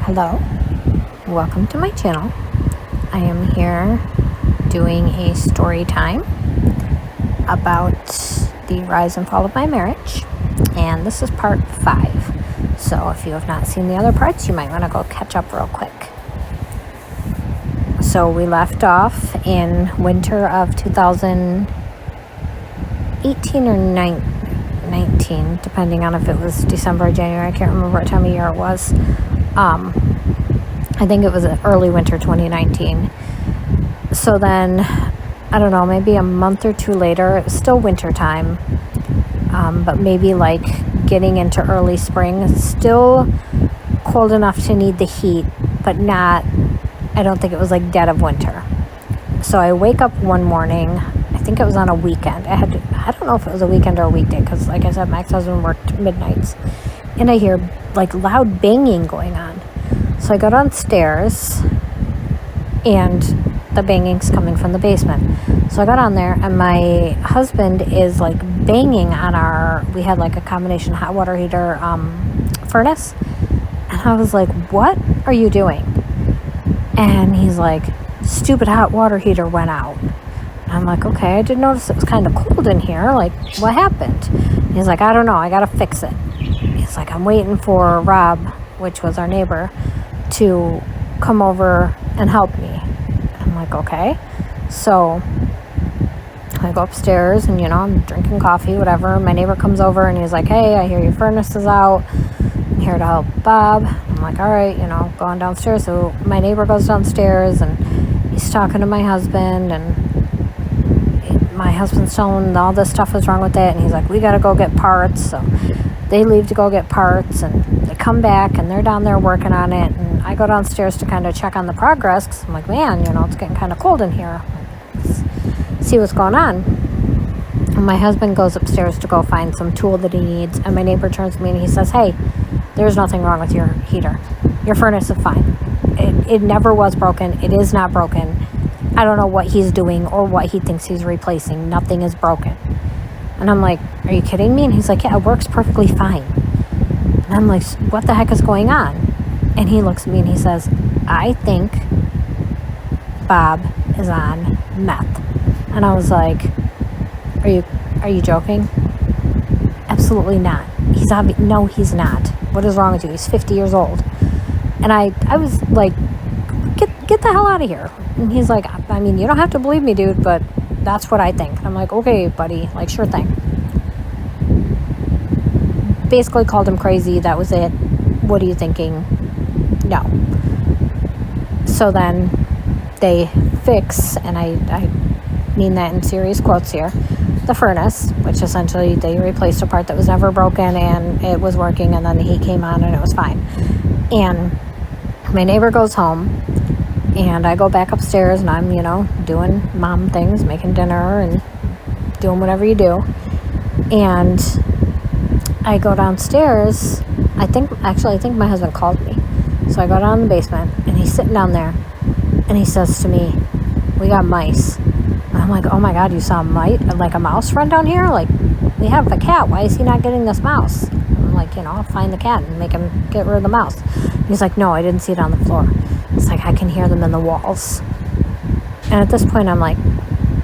Hello, welcome to my channel. I am here doing a story time about the rise and fall of my marriage, and this is part 5. So if you have not seen the other parts, you might want to go catch up real quick. So we left off in winter of 2018 or 19, depending on if it was December or January. I can't remember what time of year it was. I think it was early winter 2019. So then, I don't know, maybe a month or two later, it was still winter time, but maybe like getting into early spring. It's still cold enough to need the heat, but not, I don't think it was like dead of winter. So I wake up one morning, I think it was on a weekend. I don't know if it was a weekend or a weekday, because like I said, my ex-husband worked midnights, and I hear like loud banging going on. So I go downstairs, and the banging's coming from the basement. So I got on there, and my husband is like banging on we had like a combination hot water heater furnace. And I was like, what are you doing? And he's like, stupid hot water heater went out. And I'm like, okay, I did notice it was kind of cold in here. Like, what happened? He's like, I don't know, I gotta fix it. He's like, I'm waiting for Rob, which was our neighbor, to come over and help me. I'm like, okay. So I go upstairs, and I'm drinking coffee, whatever. My neighbor comes over, and he's like, hey, I hear your furnace is out. I'm here to help Bob. I'm like, all right, going downstairs. So my neighbor goes downstairs, and he's talking to my husband, and my husband's telling all this stuff is wrong with it, and he's like, we gotta go get parts. So they leave to go get parts, and they come back, and they're down there working on it, and I go downstairs to kind of check on the progress, because I'm like, man, it's getting kind of cold in here. Let's see what's going on. And my husband goes upstairs to go find some tool that he needs, and my neighbor turns to me, and he says, hey, there's nothing wrong with your heater. Your furnace is fine. It never was broken. It is not broken. I don't know what he's doing or what he thinks he's replacing. Nothing is broken. And I'm like, are you kidding me? And he's like, yeah, it works perfectly fine. And I'm like, what the heck is going on? And he looks at me and he says, I think Bob is on meth. And I was like, are you joking? Absolutely not. No, he's not. What is wrong with you? He's 50 years old. And I was like, get the hell out of here. And he's like, I mean, you don't have to believe me, dude, but that's what I think. I'm like, okay, buddy, like, sure thing. Basically called him crazy. That was it. What are you thinking? No. So then they fix, and I mean that in serious quotes here, the furnace, which essentially they replaced a part that was never broken, and it was working, and then the heat came on, and it was fine. And my neighbor goes home, and I go back upstairs, and I'm, doing mom things, making dinner and doing whatever you do. And I go downstairs. I think my husband called me. So I go down in the basement, and he's sitting down there, and he says to me, we got mice. And I'm like, oh my God, you saw a mouse run down here? Like, we have a cat. Why is he not getting this mouse? I'm like, I'll find the cat and make him get rid of the mouse. He's like, no, I didn't see it on the floor. It's like, I can hear them in the walls. And at this point, I'm like,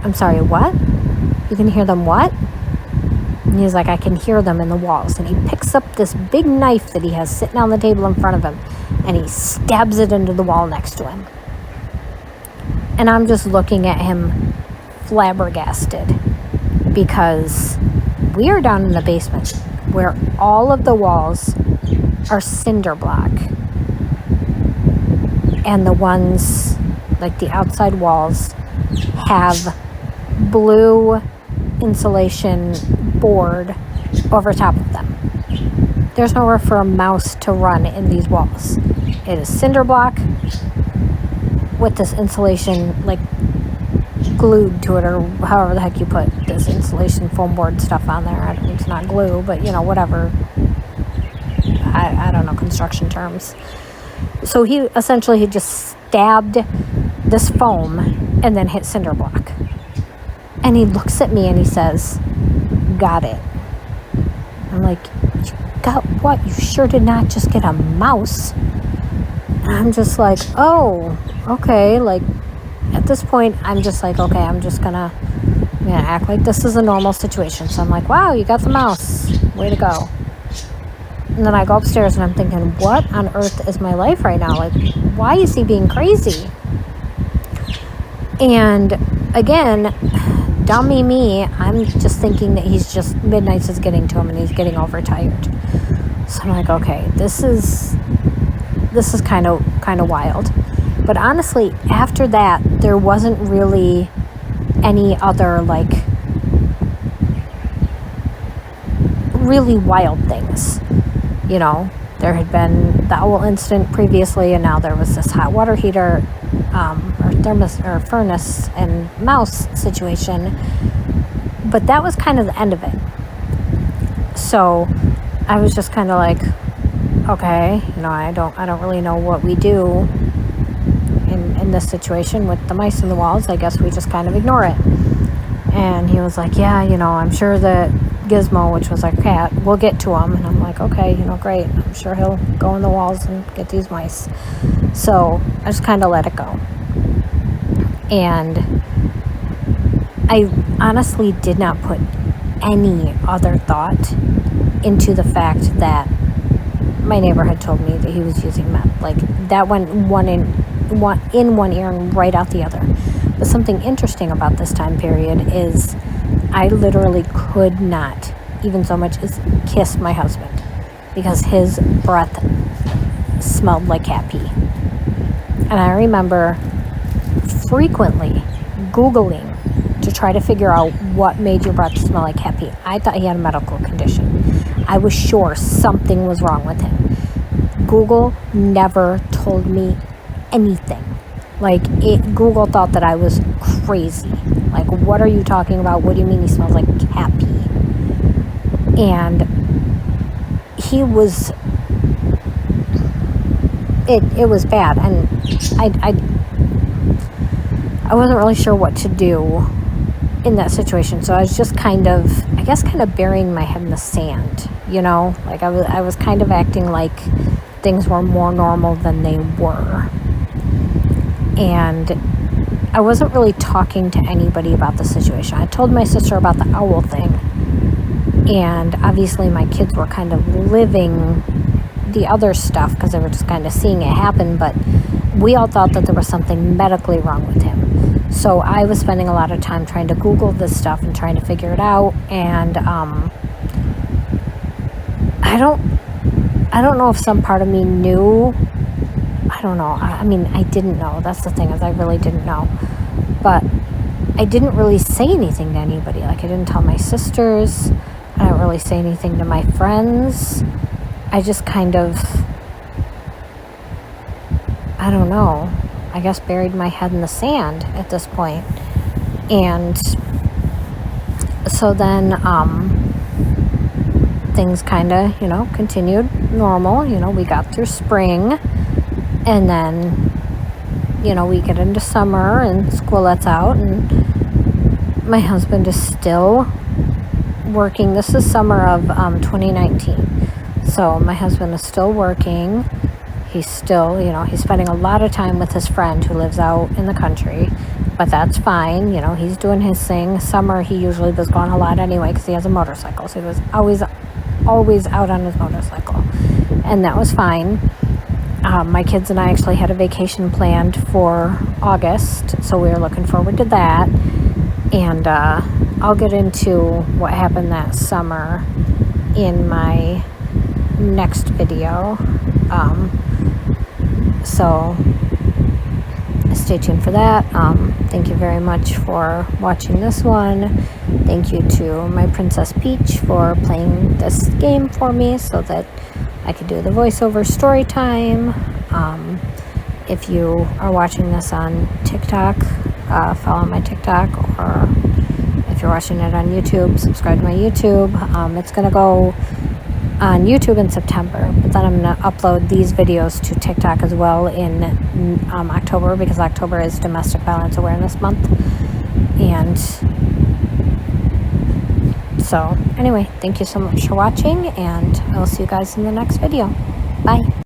I'm sorry, what? You can hear them what? And he's like, I can hear them in the walls. And he picks up this big knife that he has sitting on the table in front of him, and he stabs it into the wall next to him. And I'm just looking at him flabbergasted, because we are down in the basement where all of the walls are cinder block. And the ones, like the outside walls, have blue insulation board over top of them. There's nowhere for a mouse to run in these walls. It is cinder block with this insulation like glued to it, or however the heck you put this insulation foam board stuff on there. It's not glue, but whatever. I don't know construction terms. So he just stabbed this foam and then hit cinder block. And he looks at me and he says, got it. I'm like, you got what? You sure did not just get a mouse. I'm just like, oh, okay. Like, at this point, I'm just like, okay, I'm gonna act like this is a normal situation. So I'm like, wow, you got the mouse. Way to go. And then I go upstairs and I'm thinking, what on earth is my life right now? Like, why is he being crazy? And again, dummy me, I'm just thinking that he's just, midnights is getting to him and he's getting overtired. So I'm like, okay, this is kind of wild. But honestly, after that, there wasn't really any other, like, really wild things. You know, there had been the owl incident previously, and now there was this hot water heater or furnace and mouse situation. But that was kind of the end of it. So I was just kind of like, okay, you know, I don't really know what we do in this situation with the mice in the walls. I guess we just kind of ignore it. And he was like, yeah, you know, I'm sure that Gizmo, which was our cat, will get to him. And I'm like, okay, you know, great. I'm sure he'll go in the walls and get these mice. So I just kind of let it go. And I honestly did not put any other thought into the fact that my neighbor had told me that he was using meth. Like, that went in one ear and right out the other. But something interesting about this time period is I literally could not even so much as kiss my husband because his breath smelled like cat pee. And I remember frequently Googling to try to figure out what made your breath smell like cat pee. I thought he had a medical condition. I was sure something was wrong with him. Google never told me anything. Like, Google thought that I was crazy. Like, what are you talking about? What do you mean he smells like cat pee? And he was, it was bad. And I wasn't really sure what to do in that situation. So I was just kind of burying my head in the sand, you know? Like, I was kind of acting like things were more normal than they were. And I wasn't really talking to anybody about the situation. I told my sister about the owl thing. And obviously my kids were kind of living the other stuff because they were just kind of seeing it happen. But we all thought that there was something medically wrong with him. So I was spending a lot of time trying to Google this stuff and trying to figure it out. And I don't know if some part of me knew. I don't know. I mean, I didn't know. That's the thing, is I really didn't know. But I didn't really say anything to anybody. Like, I didn't tell my sisters. I didn't really say anything to my friends. I just kind of, I don't know, I guess buried my head in the sand at this point. And so then things kind of, you know, continued normal. You know, we got through spring. And then, you know, we get into summer and school lets out, and my husband is still working. This is summer of 2019. So my husband is still working. He's still, you know, he's spending a lot of time with his friend who lives out in the country, but that's fine. You know, he's doing his thing. Summer, he usually was gone a lot anyway because he has a motorcycle. So he was always out on his motorcycle, and that was fine. My kids and I actually had a vacation planned for August, so we were looking forward to that. And I'll get into what happened that summer in my next video. So stay tuned for that. Thank you very much for watching this one. Thank you to my Princess Peach for playing this game for me so that I could do the voiceover story time. If you are watching this on TikTok, follow my TikTok, or if you're watching it on YouTube, subscribe to my YouTube. It's going to go on YouTube in September, but then I'm going to upload these videos to TikTok as well in October, because October is Domestic Violence Awareness Month. And so anyway, thank you so much for watching, and I will see you guys in the next video. Bye.